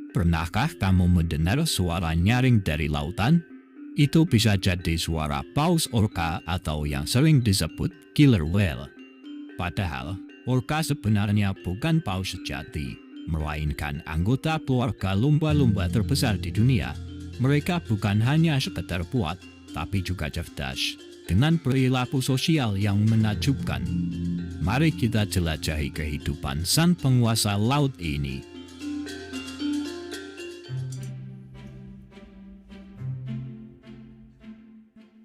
Pernahkah kamu mendengar suara nyaring dari lautan? Itu bisa jadi suara paus orca atau yang sering disebut killer whale. Padahal, orca sebenarnya bukan paus sejati, melainkan anggota keluarga lumba-lumba terbesar di dunia. Mereka bukan hanya sekedar kuat, tapi juga cerdas, dengan perilaku sosial yang menakjubkan. Mari kita jelajahi kehidupan sang penguasa laut ini.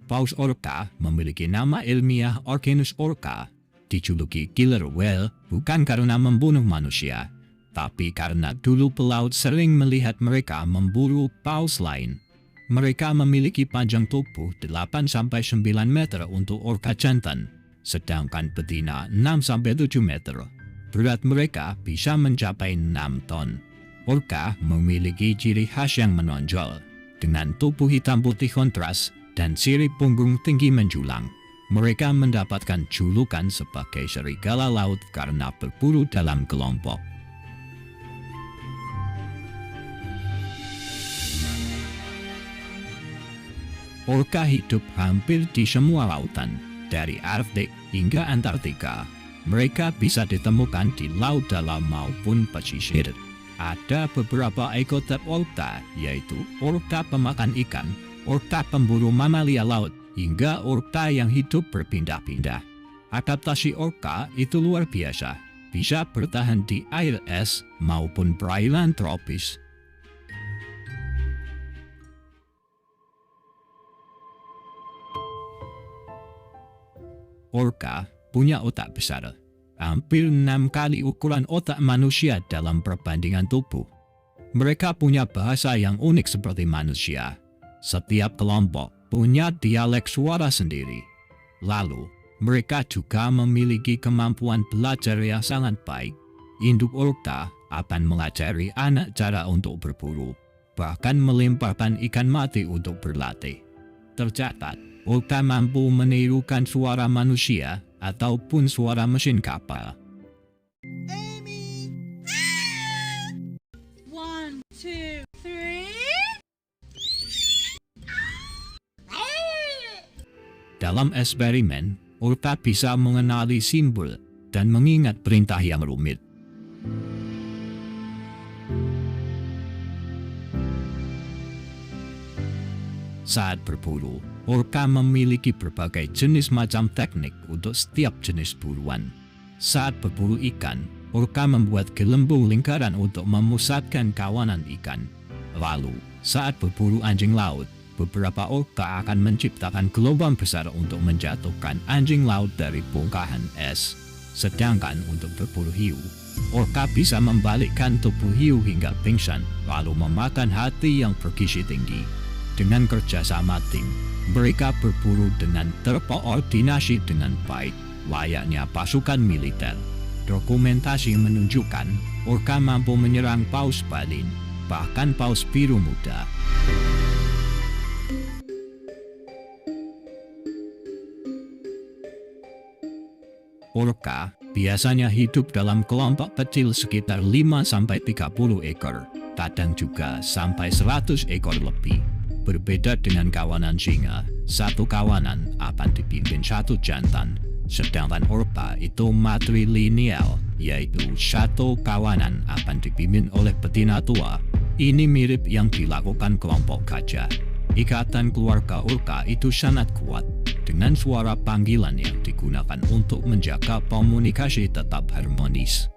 Paus orca memiliki nama ilmiah Orcinus orca, dijuluki killer whale bukan karena membunuh manusia, tapi karena dulu pelaut sering melihat mereka memburu paus lain. Mereka memiliki panjang tubuh 8-9 meter untuk orca jantan, sedangkan betina 6-7 meter. Berat mereka bisa mencapai 6 ton. Orca memiliki ciri khas yang menonjol, dengan tubuh hitam putih kontras dan sirip punggung tinggi menjulang. Mereka mendapatkan julukan sebagai serigala laut karena berburu dalam kelompok. Orca hidup hampir di semua lautan, dari Arktik hingga Antartika. Mereka bisa ditemukan di laut dalam maupun pesisir. Ada beberapa ekotip orca, yaitu orca pemakan ikan, orca pemburu mamalia laut, hingga orca yang hidup berpindah-pindah. Adaptasi orca itu luar biasa, bisa bertahan di air es maupun perairan tropis. Orca punya otak besar, hampir 6 kali ukuran otak manusia dalam perbandingan tubuh. Mereka punya bahasa yang unik seperti manusia. Setiap kelompok punya dialek suara sendiri. Lalu, mereka juga memiliki kemampuan belajar yang sangat baik. Induk orca akan mengajari anak cara untuk berburu, bahkan melemparkan ikan mati untuk berlatih. Tercatat, orca mampu menirukan suara manusia ataupun suara mesin kapal. Amy! 1, 2, 3. Dalam eksperimen, orca bisa mengenali simbol dan mengingat perintah yang rumit. Saat berburu, orca memiliki berbagai jenis macam teknik untuk setiap jenis buruan. Saat berburu ikan, orca membuat gelembung lingkaran untuk memusatkan kawanan ikan. Lalu, saat berburu anjing laut, beberapa orca akan menciptakan gelombang besar untuk menjatuhkan anjing laut dari bongkahan es. Sedangkan untuk berburu hiu, orca bisa membalikkan tubuh hiu hingga pingsan, lalu memakan hati yang bergizi tinggi. Dengan kerjasama tim, mereka berburu dengan terkoordinasi dengan baik, layaknya pasukan militer. Dokumentasi menunjukkan orca mampu menyerang paus balin, bahkan paus biru muda. Orca biasanya hidup dalam kelompok kecil sekitar 5-30 ekor, kadang juga sampai 100 ekor lebih. Berbeda dengan kawanan singa, satu kawanan akan dipimpin satu jantan, sedangkan orca itu matrilineal, yaitu satu kawanan akan dipimpin oleh betina tua. Ini mirip yang dilakukan kelompok gajah. Ikatan keluarga orca itu sangat kuat, dengan suara panggilan yang digunakan untuk menjaga komunikasi tetap harmonis.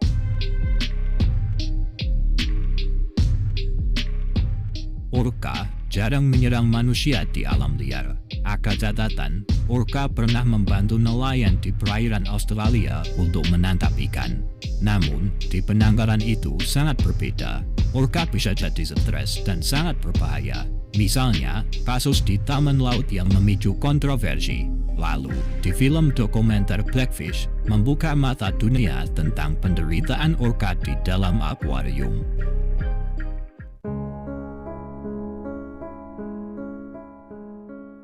Orca jarang menyerang manusia di alam liar. Ada catatan, orca pernah membantu nelayan di perairan Australia untuk menangkap ikan. Namun, di penangkaran itu sangat berbeda. Orca bisa jadi stres dan sangat berbahaya. Misalnya, kasus di taman laut yang memicu kontroversi. Lalu, di film dokumenter Blackfish, membuka mata dunia tentang penderitaan orca di dalam akuarium.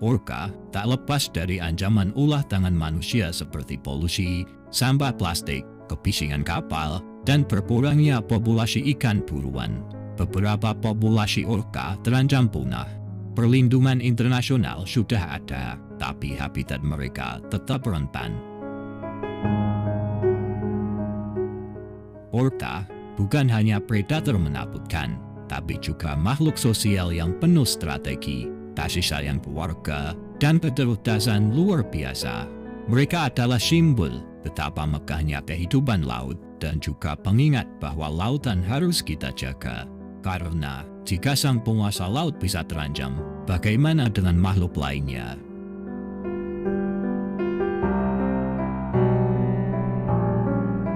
Orca tak lepas dari ancaman ulah tangan manusia seperti polusi, sampah plastik, kebisingan kapal, dan berkurangnya populasi ikan buruan. beberapa populasi orca terancam punah. Perlindungan internasional sudah ada, tapi habitat mereka tetap rentan. Orca bukan hanya predator menakutkan, tapi juga makhluk sosial yang penuh strategi, kasih sayang keluarga, dan kecerdasan luar biasa. Mereka adalah simbol betapa megahnya kehidupan laut dan juga pengingat bahwa lautan harus kita jaga. Karena jika sang penguasa laut bisa terancam, bagaimana dengan makhluk lainnya?